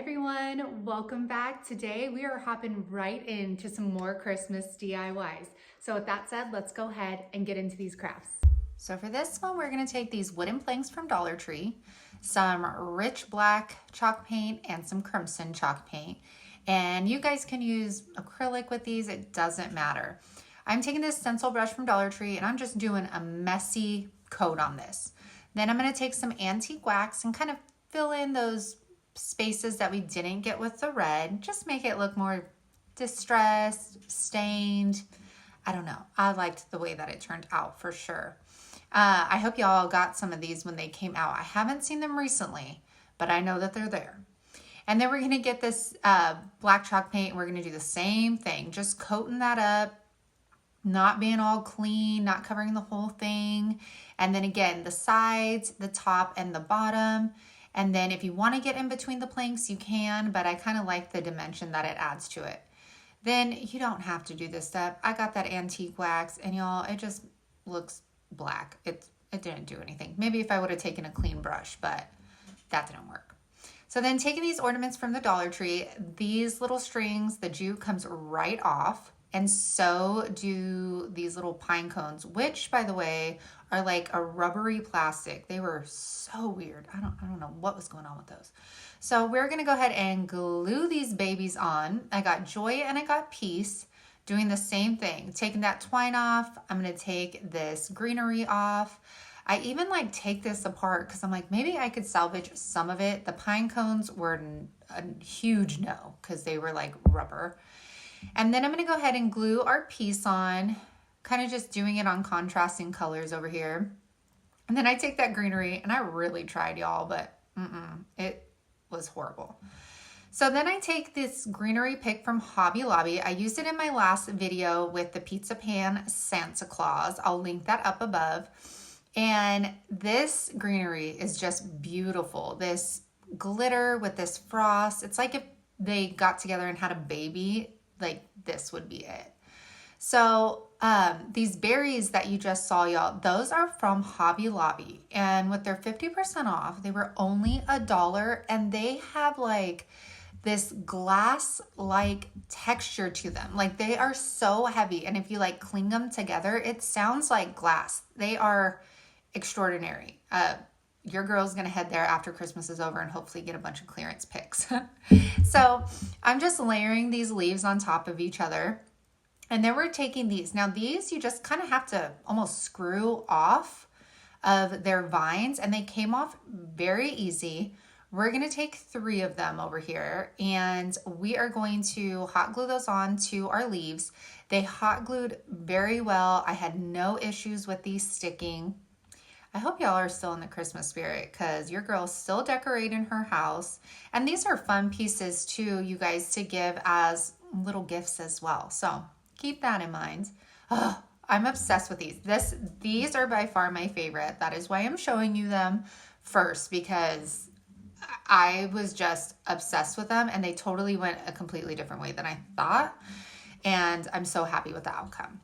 everyone, welcome back. Today we are hopping right into some more Christmas DIYs. So with that said, let's go ahead and get into these crafts. So for this one, we're gonna take these wooden planks from Dollar Tree, some rich black chalk paint and some crimson chalk paint. And you guys can use acrylic with these, it doesn't matter. I'm taking this stencil brush from Dollar Tree and I'm just doing a messy coat on this. Then I'm gonna take some antique wax and kind of fill in those spaces that we didn't get with the red. Just make it look more distressed, stained. I don't know. I liked the way that it turned out for sure. I hope y'all got some of these when they came out. I haven't seen them recently, but I know that they're there. And then we're going to get this black chalk paint. And we're going to do the same thing, just coating that up, not being all clean, not covering the whole thing. And then again, the sides, the top, and the bottom. And then if you want to get in between the planks, you can, but I kind of like the dimension that it adds to it. Then you don't have to do this step. I got that antique wax and y'all, it just looks black. It didn't do anything. Maybe if I would have taken a clean brush, but that didn't work. So then taking these ornaments from the Dollar Tree, these little strings, the jute comes right off. And so do these little pine cones, which by the way, are like a rubbery plastic. They were so weird. I don't know what was going on with those. So we're gonna go ahead and glue these babies on. I got Joy and I got Peace doing the same thing. Taking that twine off, I'm gonna take this greenery off. I even like take this apart because I'm like, maybe I could salvage some of it. The pine cones were a huge no because they were like rubber. And then I'm gonna go ahead and glue our piece on, kind of just doing it on contrasting colors over here. And then I take that greenery, and I really tried, y'all, but it was horrible. So then I take this greenery pick from Hobby Lobby. I used it in my last video with the pizza pan Santa Claus. I'll link that up above. And this greenery is just beautiful. This glitter with this frost. It's like if they got together and had a baby, like this would be it. So these berries that you just saw, y'all, those are from Hobby Lobby. And with their 50% off, they were only $1. And they have like this glass-like texture to them. Like they are so heavy. And if you like cling them together, it sounds like glass. They are extraordinary. Your girl's gonna head there after Christmas is over and hopefully get a bunch of clearance picks. So I'm just layering these leaves on top of each other. And then we're taking these. Now these, you just kind of have to almost screw off of their vines and they came off very easy. We're gonna take 3 of them over here and we are going to hot glue those on to our leaves. They hot glued very well. I had no issues with these sticking. I hope y'all are still in the Christmas spirit because your girl's still decorating her house. And these are fun pieces too, you guys, to give as little gifts as well. So keep that in mind. Oh, I'm obsessed with these. These are by far my favorite. That is why I'm showing you them first because I was just obsessed with them and they totally went a completely different way than I thought. And I'm so happy with the outcome.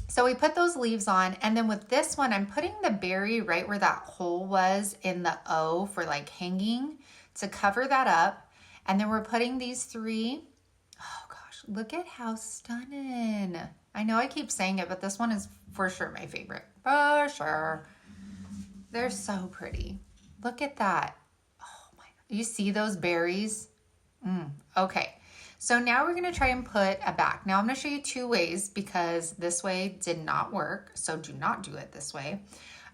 So we put those leaves on, and then with this one, I'm putting the berry right where that hole was in the O for like hanging to cover that up. And then we're putting these 3. Oh gosh, look at how stunning. I know I keep saying it, but this one is for sure my favorite. For sure. They're so pretty. Look at that. Oh my God. You see those berries? Okay. So now we're going to try and put a back. Now I'm going to show you 2 ways because this way did not work. So do not do it this way.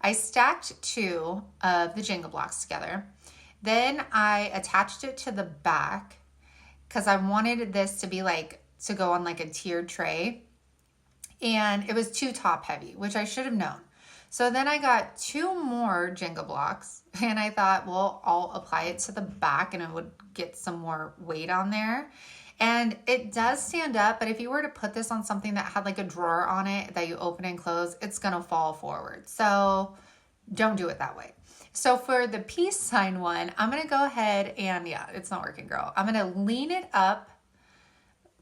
I stacked 2 of the Jenga blocks together. Then I attached it to the back because I wanted this to be like, to go on like a tiered tray. And it was too top heavy, which I should have known. So then I got 2 more Jenga blocks and I thought, well, I'll apply it to the back and it would get some more weight on there. And it does stand up, but if you were to put this on something that had like a drawer on it that you open and close, it's gonna fall forward. So don't do it that way. So for the peace sign one, I'm gonna go ahead and yeah, it's not working, girl. I'm gonna lean it up,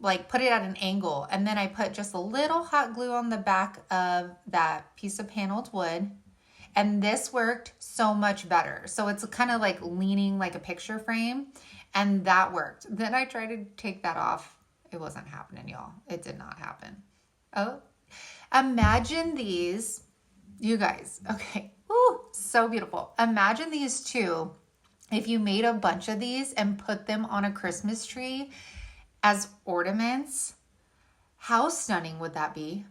like put it at an angle. And then I put just a little hot glue on the back of that piece of paneled wood. And this worked so much better. So it's kind of like leaning like a picture frame. and that worked. Then I tried to take that off. It wasn't happening, y'all. It did not happen. Oh, imagine these, you guys. Okay. Ooh, so beautiful. Imagine these two. If you made a bunch of these and put them on a Christmas tree as ornaments, how stunning would that be?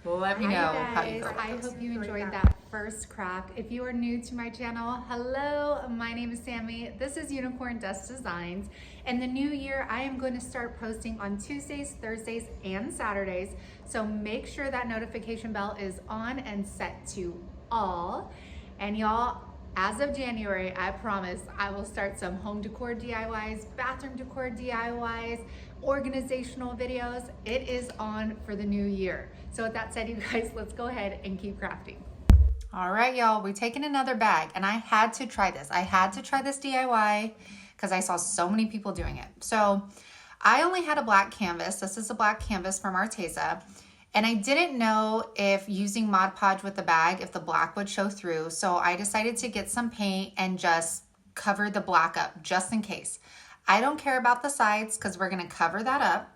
Let me know how you feel. I hope you enjoyed that first craft. If you are new to my channel, hello, my name is Sammy. This is Unicorn Dust Designs. In the new year, I am going to start posting on Tuesdays, Thursdays, and Saturdays. So make sure that notification bell is on and set to all. And y'all, as of January, I promise I will start some home decor DIYs, bathroom decor DIYs, organizational videos. It is on for the new year. So with that said, you guys, let's go ahead and keep crafting. All right, y'all, we're taking another bag, and I had to try this. I had to try this DIY because I saw so many people doing it. So I only had a black canvas. This is a black canvas from Arteza. And I didn't know if using Mod Podge with the bag, if the black would show through. So I decided to get some paint and just cover the black up just in case. I don't care about the sides because we're going to cover that up.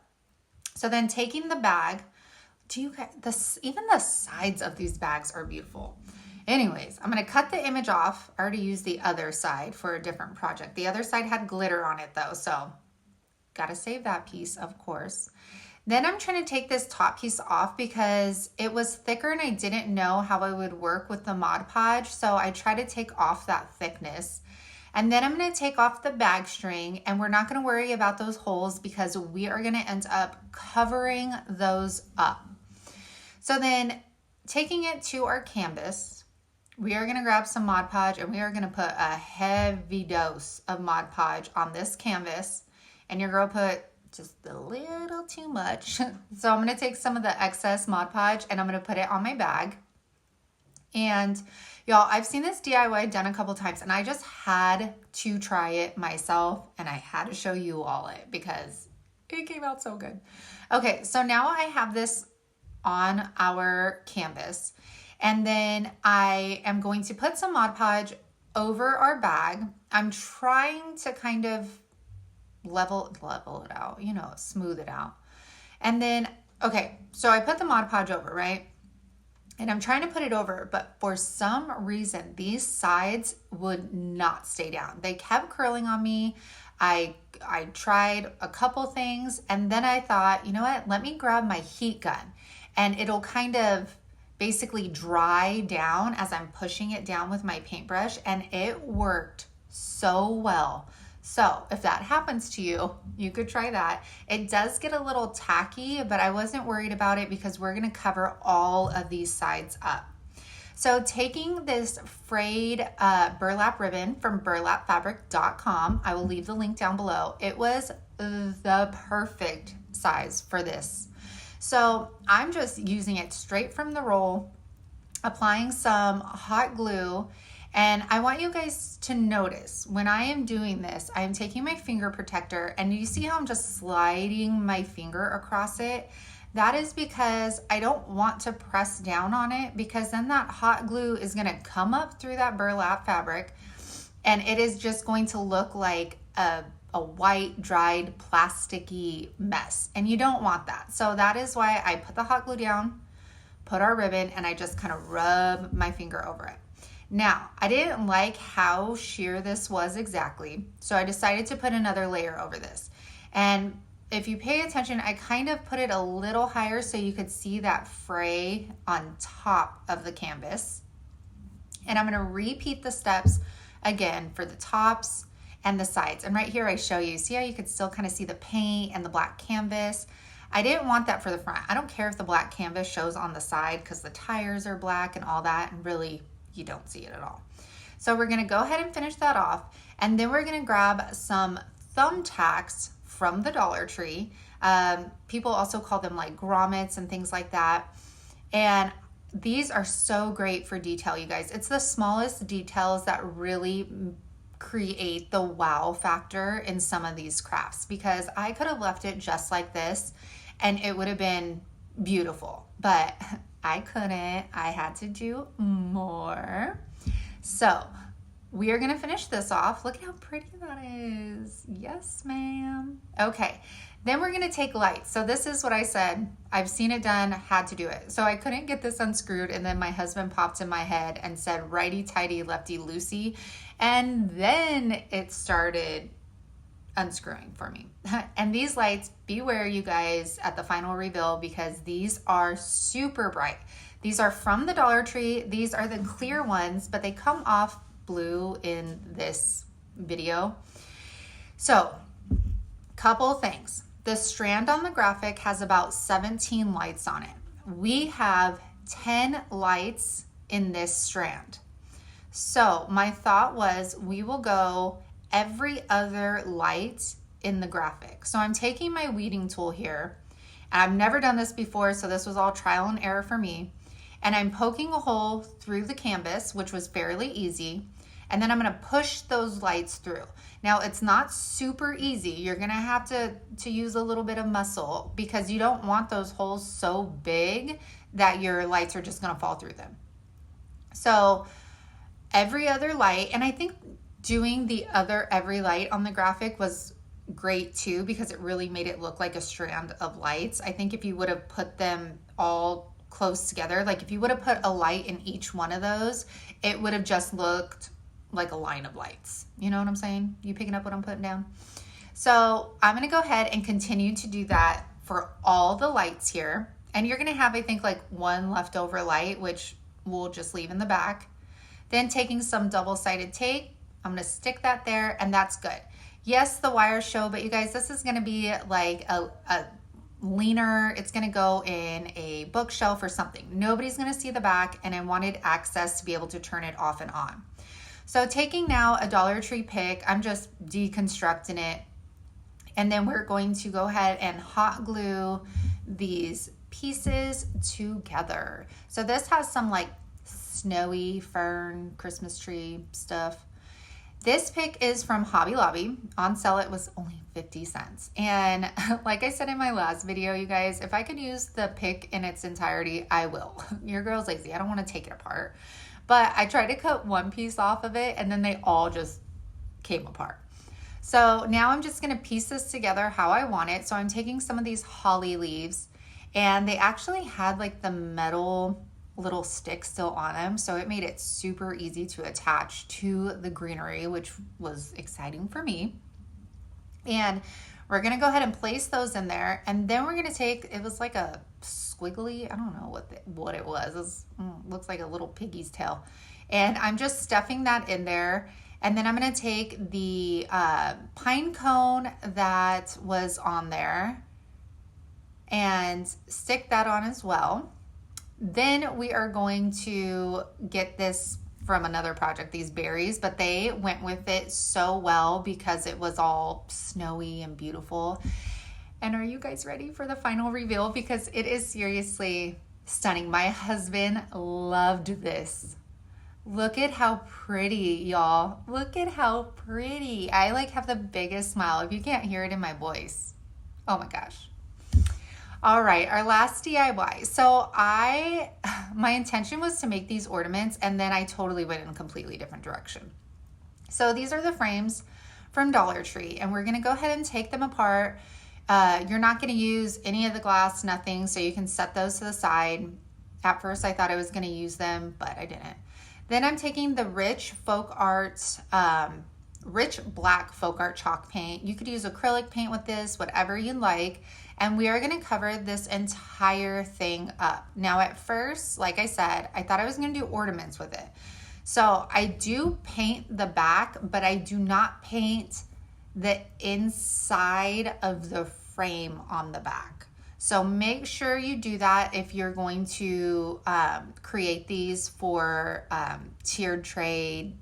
So then taking the bag, even the sides of these bags are beautiful. Anyways, I'm going to cut the image off. I already used the other side for a different project. The other side had glitter on it though, so got to save that piece, of course. Then I'm trying to take this top piece off because it was thicker and I didn't know how it would work with the Mod Podge. So I tried to take off that thickness. And then I'm going to take off the bag string, and we're not going to worry about those holes because we are going to end up covering those up. So then taking it to our canvas, we are going to grab some Mod Podge and we are going to put a heavy dose of Mod Podge on this canvas. And your girl put just a little too much. So I'm going to take some of the excess Mod Podge and I'm going to put it on my bag. And y'all, I've seen this DIY done a couple times and I just had to try it myself and I had to show you all it because it came out so good. Okay, so now I have this on our canvas and then I am going to put some Mod Podge over our bag. I'm trying to kind of level it out, you know, smooth it out. And then, okay, so I put the Mod Podge over, right? And I'm trying to put it over, but for some reason, these sides would not stay down. They kept curling on me. I tried a couple things, and then I thought, you know what? Let me grab my heat gun, and it'll kind of basically dry down as I'm pushing it down with my paintbrush, and it worked so well. So if that happens to you, you could try that. It does get a little tacky, but I wasn't worried about it because we're gonna cover all of these sides up. So taking this frayed burlap ribbon from burlapfabric.com, I will leave the link down below. It was the perfect size for this. So I'm just using it straight from the roll, applying some hot glue. And I want you guys to notice when I am doing this, I am taking my finger protector and you see how I'm just sliding my finger across it? That is because I don't want to press down on it because then that hot glue is going to come up through that burlap fabric and it is just going to look like a white dried plasticky mess and you don't want that. So that is why I put the hot glue down, put our ribbon, and I just kind of rub my finger over it. Now, I didn't like how sheer this was exactly, so I decided to put another layer over this. And if you pay attention, I kind of put it a little higher so you could see that fray on top of the canvas. And I'm gonna repeat the steps again for the tops and the sides. And right here I show you, see how you could still kind of see the paint and the black canvas? I didn't want that for the front. I don't care if the black canvas shows on the side because the tires are black and all that, and really, you don't see it at all. So we're gonna go ahead and finish that off, and then we're gonna grab some thumbtacks from the Dollar Tree. People also call them like grommets and things like that. And these are so great for detail, you guys. It's the smallest details that really create the wow factor in some of these crafts, because I could have left it just like this and it would have been beautiful, but I couldn't. I had to do more. So we are gonna finish this off. Look at how pretty that is. Yes, ma'am. Okay, then we're gonna take lights. So this is what I said. I've seen it done, had to do it. So I couldn't get this unscrewed, and then my husband popped in my head and said, righty-tighty, lefty-loosey. And then it started unscrewing for me. And these lights, beware you guys at the final reveal, because these are super bright. These are from the Dollar Tree. These are the clear ones, but they come off blue in this video. So, couple things. The strand on the graphic has about 17 lights on it. We have 10 lights in this strand. So my thought was we will go every other light in the graphic. So I'm taking my weeding tool here, and I've never done this before, so this was all trial and error for me. And I'm poking a hole through the canvas, which was fairly easy. And then I'm gonna push those lights through. Now it's not super easy. You're gonna have to use a little bit of muscle, because you don't want those holes so big that your lights are just gonna fall through them. So every other light, and I think doing the other every light on the graphic was great too, because it really made it look like a strand of lights. I think if you would have put them all close together, like if you would have put a light in each one of those, it would have just looked like a line of lights. You know what I'm saying? You picking up what I'm putting down? So I'm gonna go ahead and continue to do that for all the lights here. And you're gonna have, I think, like one leftover light, which we'll just leave in the back. Then taking some double-sided tape, I'm gonna stick that there, and that's good. Yes, the wires show, but you guys, this is gonna be like a leaner, it's gonna go in a bookshelf or something. Nobody's gonna see the back, and I wanted access to be able to turn it off and on. So taking now a Dollar Tree pick, I'm just deconstructing it, and then we're going to go ahead and hot glue these pieces together. So this has some like snowy fern Christmas tree stuff. This pick is from Hobby Lobby. On sale it was only 50 cents. And like I said in my last video, you guys, if I could use the pick in its entirety, I will. Your girl's lazy. I don't want to take it apart. But I tried to cut one piece off of it, and then they all just came apart. So now I'm just gonna piece this together how I want it. So I'm taking some of these holly leaves, and they actually had like the metal little stick still on them, so it made it super easy to attach to the greenery, which was exciting for me. And we're gonna go ahead and place those in there, and then we're gonna take, it was like a squiggly, I don't know what it was. Looks like a little piggy's tail. And I'm just stuffing that in there. And then I'm gonna take the pine cone that was on there and stick that on as well. Then we are going to get this from another project, these berries, but they went with it so well because it was all snowy and beautiful. And are you guys ready for the final reveal? Because it is seriously stunning. My husband loved this. Look at how pretty, y'all. Look at how pretty. I like have the biggest smile if you can't hear it in my voice. Oh my gosh. All right, our last DIY. So my intention was to make these ornaments, and then I totally went in a completely different direction. So these are the frames from Dollar Tree, and we're gonna go ahead and take them apart. You're not gonna use any of the glass, nothing, so you can set those to the side. At first I thought I was gonna use them, but I didn't. Then I'm taking the rich FolkArt, rich black FolkArt chalk paint. You could use acrylic paint with this, whatever you like. And we are gonna cover this entire thing up. Now at first, like I said, I thought I was gonna do ornaments with it. So I do paint the back, but I do not paint the inside of the frame on the back. So make sure you do that if you're going to create these for tiered trade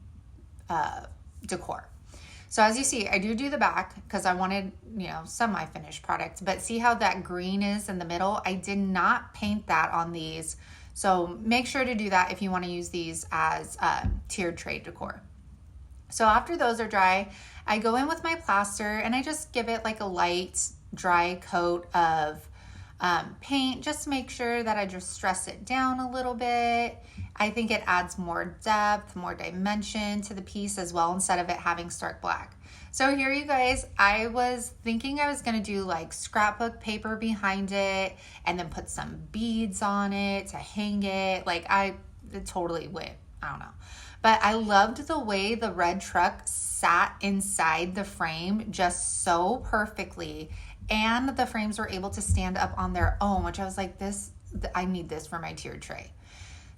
decor. So as you see, I do the back because I wanted, semi-finished product, but see how that green is in the middle? I did not paint that on these. So make sure to do that if you want to use these as tiered trade decor. So after those are dry, I go in with my plaster and I just give it like a light dry coat of paint, just to make sure that I just stress it down a little bit. I think it adds more depth, more dimension to the piece as well, instead of it having stark black. So here you guys, I was thinking I was gonna do like scrapbook paper behind it and then put some beads on it to hang it. Like it totally went, I don't know. But I loved the way the red truck sat inside the frame just so perfectly. And the frames were able to stand up on their own, which I was like, I need this for my tiered tray.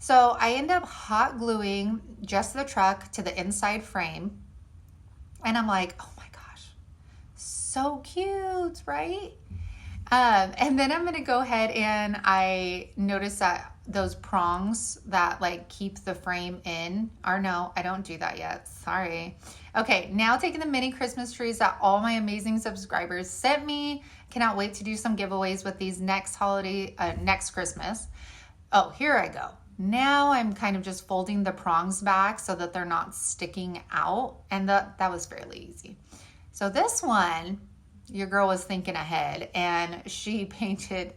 So I end up hot gluing just the truck to the inside frame. And I'm like, oh my gosh, so cute, right? And then I'm gonna go ahead and I noticed that those prongs that like keep the frame in, or no, I don't do that yet, sorry. Okay, now taking the mini Christmas trees that all my amazing subscribers sent me. Cannot wait to do some giveaways with these next holiday, next Christmas. Oh, here I go. Now I'm kind of just folding the prongs back so that they're not sticking out, and that was fairly easy. So this one, your girl was thinking ahead, and she painted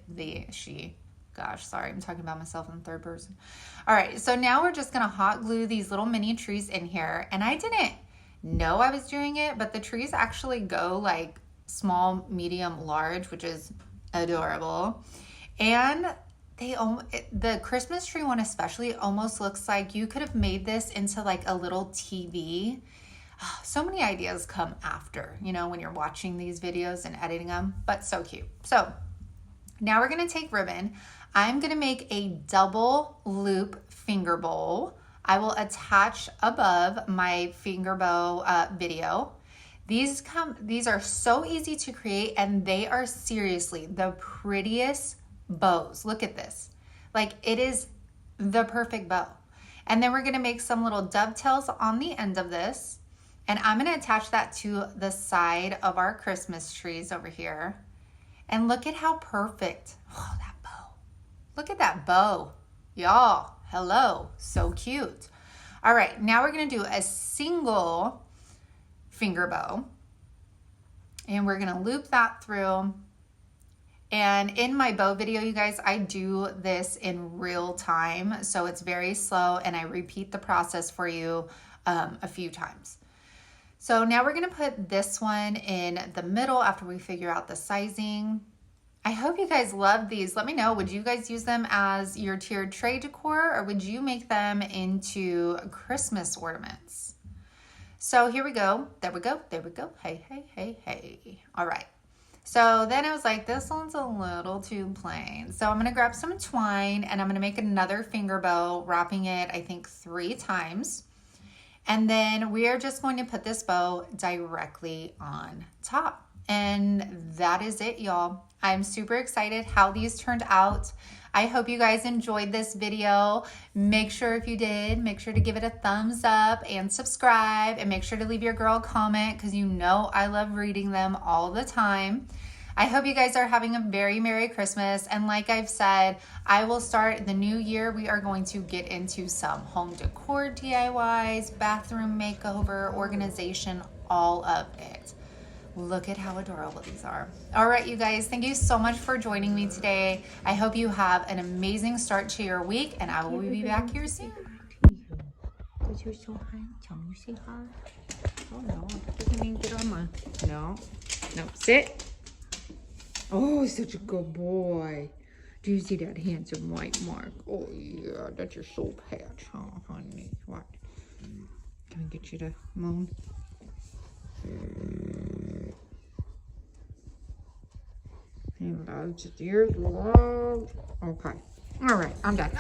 gosh, sorry, I'm talking about myself in the third person. All right, so now we're just gonna hot glue these little mini trees in here, and I didn't know I was doing it, but the trees actually go like small, medium, large, which is adorable. And the Christmas tree one especially almost looks like you could have made this into like a little TV. So many ideas come after, you know, when you're watching these videos and editing them, but so cute. So now we're gonna take ribbon. I'm gonna make a double loop finger bowl. I will attach above my finger bow video. These are so easy to create, and they are seriously the prettiest bows. Look at this. Like, it is the perfect bow. And then we're gonna make some little dovetails on the end of this. And I'm gonna attach that to the side of our Christmas trees over here. And look at how perfect. Oh, that bow. Look at that bow. Y'all, hello, so cute. All right, now we're gonna do a single finger bow. And we're gonna loop that through. And in my bow video, you guys, I do this in real time. So it's very slow, and I repeat the process for you a few times. So now we're gonna put this one in the middle after we figure out the sizing. I hope you guys love these. Let me know, would you guys use them as your tiered tray decor, or would you make them into Christmas ornaments? So here we go. There we go. There we go. Hey, hey, hey, hey. All right. So then I was like, this one's a little too plain. So I'm gonna grab some twine, and I'm gonna make another finger bow, wrapping it, I think, 3 times. And then we are just going to put this bow directly on top. And that is it, y'all. I'm super excited how these turned out. I hope you guys enjoyed this video. Make sure, if you did, make sure to give it a thumbs up and subscribe, and make sure to leave your girl a comment, because you know I love reading them all the time. I hope you guys are having a very Merry Christmas. And like I've said, I will start the new year. We are going to get into some home decor DIYs, bathroom makeover, organization, all of it. Look at how adorable these are. All right, you guys, thank you so much for joining me today. I hope you have an amazing start to your week, and I will be back here soon. Because you're so handsome. You say hi. Oh no, doesn't mean get on my. No, no, sit. Oh, such a good boy. Do you see that handsome white mark? Oh yeah, that's your soul patch, huh, honey? What? Can I get you to moan? He loves his ears. Okay. All right, I'm done.